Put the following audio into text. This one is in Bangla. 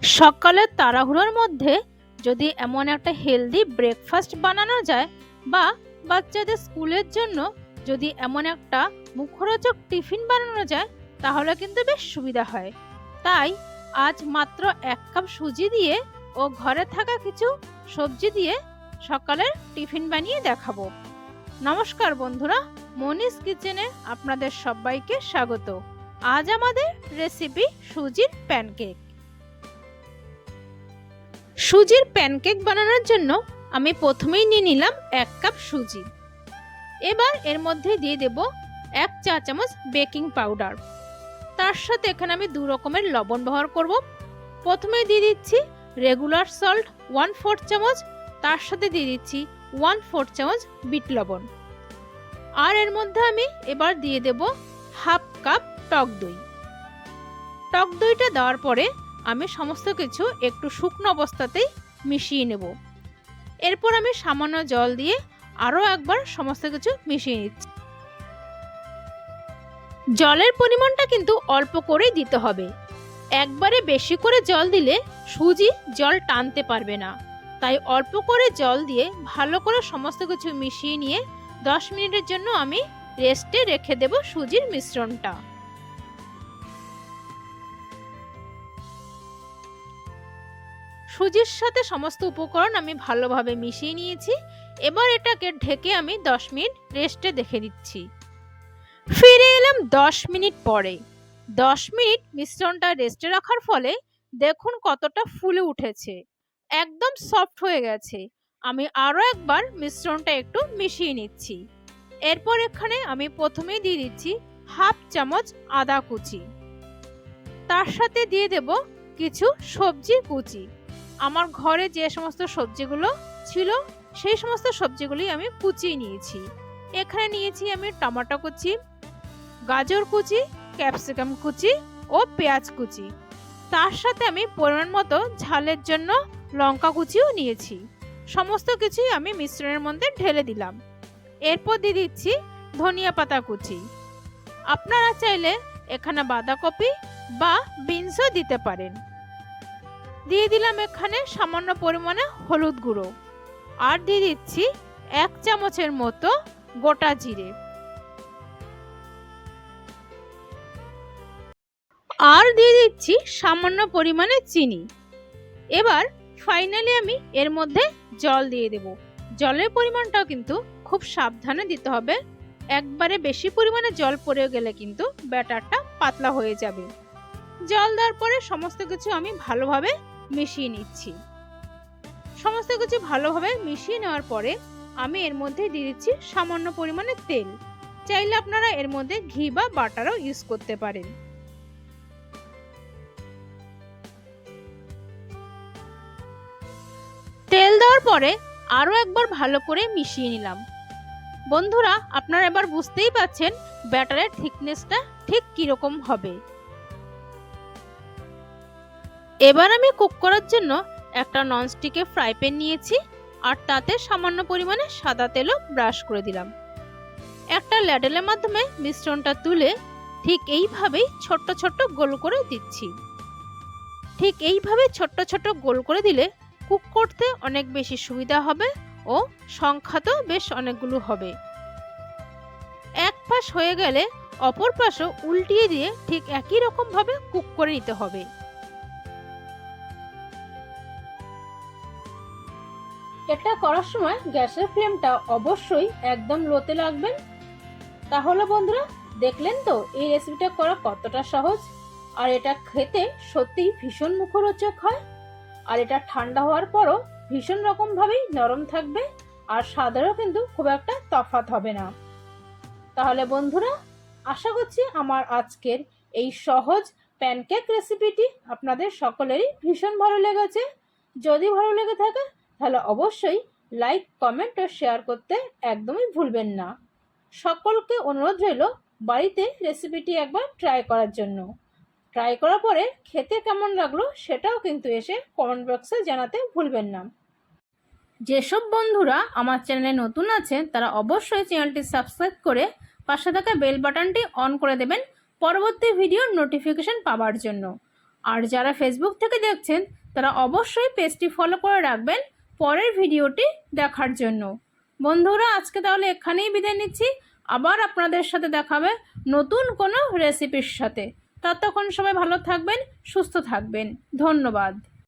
সকালের তাড়াহুড়োর মধ্যে যদি এমন একটা হেলদি ব্রেকফাস্ট বানানো যায় বা বাচ্চাদের স্কুলের জন্য যদি এমন একটা মুখরোচক টিফিন বানানো যায় তাহলে কিন্তু বেশ সুবিধা হয়। তাই আজ মাত্র 1 কাপ সুজি দিয়ে ও ঘরে থাকা কিছু সবজি দিয়ে সকালের টিফিন বানিয়ে দেখাবো। নমস্কার বন্ধুরা, মনিস কিচেনে আপনাদের সবাইকে স্বাগত। আজ আমাদের রেসিপি সুজির প্যানকেক। সুজির প্যানকেক বানানোর জন্য আমি প্রথমেই নিয়ে নিলাম 1 কাপ সুজি। এবার এর মধ্যে দিয়ে দেব 1 চা চামচ বেকিং পাউডার। তার সাথে এখানে আমি 2 রকমের লবণ ব্যবহার করব। প্রথমে দিয়ে দিচ্ছি রেগুলার সল্ট 1/4 চামচ, তার সাথে দিয়ে দিচ্ছি 1/4 চামচ বিট লবণ। আর এর মধ্যে আমি এবার দিয়ে দেব 1/2 কাপ টক দই। টক দইটা দেওয়ার পরে আমি সমস্ত কিছু একটু শুকনো অবস্থাতেই মিশিয়ে নেব। এরপর আমি সামান্য জল দিয়ে আরও একবার সমস্ত কিছু মিশিয়ে নিচ্ছি। জলের পরিমাণটা কিন্তু অল্প করেই দিতে হবে। একবারে বেশি করে জল দিলে সুজি জল টানতে পারবে না। তাই অল্প করে জল দিয়ে ভালো করে সমস্ত কিছু মিশিয়ে নিয়ে 10 মিনিটের জন্য আমি রেস্টে রেখে দেব সুজির মিশ্রণটা। সুজির সাথে সমস্ত উপকরণ আমি ভালোভাবে মিশিয়ে নিয়েছি। এবার এটাকে ঢেকে আমি 10 মিনিট রেস্টে রেখে দিচ্ছি। ফিরে এলাম 10 মিনিট পরে। 10 মিনিট মিশ্রণটা রেস্টে রাখার ফলে দেখুন কতটা ফুলে উঠেছে, একদম সফট হয়ে গেছে। আমি আরও একবার মিশ্রণটা একটু মিশিয়ে নিচ্ছি। এরপর এখানে আমি প্রথমেই দিয়ে দিচ্ছি 1/2 চামচ আদা কুচি। তার সাথে দিয়ে দেব কিছু সবজি কুচি। আমার ঘরে যে সমস্ত সবজিগুলো ছিল সেই সমস্ত সবজিগুলি আমি কুচিয়ে নিয়েছি। এখানে নিয়েছি আমি টমেটো কুচি, গাজর কুচি, ক্যাপসিকাম কুচি ও পেঁয়াজ কুচি। তার সাথে আমি পরিমাণ মতো ঝালের জন্য লঙ্কা কুচিও নিয়েছি। সমস্ত কিছুই আমি মিশ্রণের মধ্যে ঢেলে দিলাম। এরপর দিয়ে দিচ্ছি ধনিয়া পাতা কুচি। আপনারা চাইলে এখানে বাঁধাকপি বা বিনসও দিতে পারেন। দিয়ে দিলাম এখানে সামান্য পরিমাণে হলুদ গুঁড়ো। আর দিয়ে দিচ্ছি 1 চামচের মতো গোটা জিরে। আর দিয়ে দিচ্ছি সামান্য পরিমাণে চিনি। এবার ফাইনালি আমি এর মধ্যে জল দিয়ে দেব। জলের পরিমাণটাও কিন্তু খুব সাবধানে দিতে হবে। একবারে বেশি পরিমাণে জল পড়ে গেলে কিন্তু ব্যাটারটা পাতলা হয়ে যাবে। জল দেওয়ার পরে সমস্ত কিছু আমি ভালোভাবে মিশিয়ে নিচ্ছি। সমস্ত কিছু ভালোভাবে মিশিয়ে নেওয়ার পরে আমি এর মধ্যে দিয়ে দিচ্ছি সামান্য পরিমাণে তেল। চাইলে আপনারা এর মধ্যে ঘি বা বাটারও ইউজ করতে পারেন। তেল দেওয়ার পরে আরও একবার ভালো করে মিশিয়ে নিলাম। বন্ধুরা, আপনারা এবার বুঝতেই পাচ্ছেন ব্যাটারের থিকনেসটা ঠিক কিরকম হবে। এবার আমি কুক করার জন্য একটা ননস্টিকের ফ্রাই প্যান নিয়েছি আর তাতে সামান্য পরিমাণে সাদা তেলও ব্রাশ করে দিলাম। একটা ল্যাডেলের মাধ্যমে মিশ্রণটা তুলে ঠিক এইভাবেই ছোট্ট ছোট্ট গোল করে দিচ্ছি। ঠিক এইভাবে ছোট্ট ছোট্ট গোল করে দিলে কুক করতে অনেক বেশি সুবিধা হবে ও সংখ্যা তো বেশ অনেকগুলো হবে। এক পাশ হয়ে গেলে অপর পাশও উল্টিয়ে দিয়ে ঠিক একই রকম ভাবে কুক করে নিতে হবে। এটা করার সময় গ্যাসের ফ্লেমটা অবশ্যই একদম লোতে রাখবেন। তাহলে বন্ধুরা, দেখলেন তো এই রেসিপিটা করা কতটা সহজ। আর এটা খেতে সত্যিই ভীষণ মুখরোচক হয়। আর এটা ঠান্ডা হওয়ার পরও ভীষণ রকমভাবেই নরম থাকবে আর স্বাদেরও কিন্তু খুব একটা তফাৎ হবে না। তাহলে বন্ধুরা, আশা করছি আমার আজকের এই সহজ প্যানকেক রেসিপিটি আপনাদের সকলেরই ভীষণ ভালো লেগেছে। যদি ভালো লেগে থাকে তাহলে অবশ্যই লাইক, কমেন্ট ও শেয়ার করতে একদমই ভুলবেন না। সকলকে অনুরোধ রইল বাড়িতে রেসিপিটি একবার ট্রাই করার জন্য। ট্রাই করার পরে খেতে কেমন লাগলো সেটাও কিন্তু এসে কমেন্ট বক্সে জানাতে ভুলবেন না। যেসব বন্ধুরা আমার চ্যানেলে নতুন আছেন তারা অবশ্যই চ্যানেলটি সাবস্ক্রাইব করে পাশে থাকা বেল বাটনটি অন করে দেবেন পরবর্তী ভিডিওর নোটিফিকেশন পাওয়ার জন্য। আর যারা ফেসবুক থেকে দেখছেন তারা অবশ্যই পেজটি ফলো করে রাখবেন পরের ভিডিওটি দেখার জন্য। বন্ধুরা, আজকে তাহলে এখানেই বিদায় নিচ্ছি। আবার আপনাদের সাথে দেখাবে নতুন কোনো রেসিপির সাথে। ততক্ষণ সবাই ভালো থাকবেন, সুস্থ থাকবেন। ধন্যবাদ।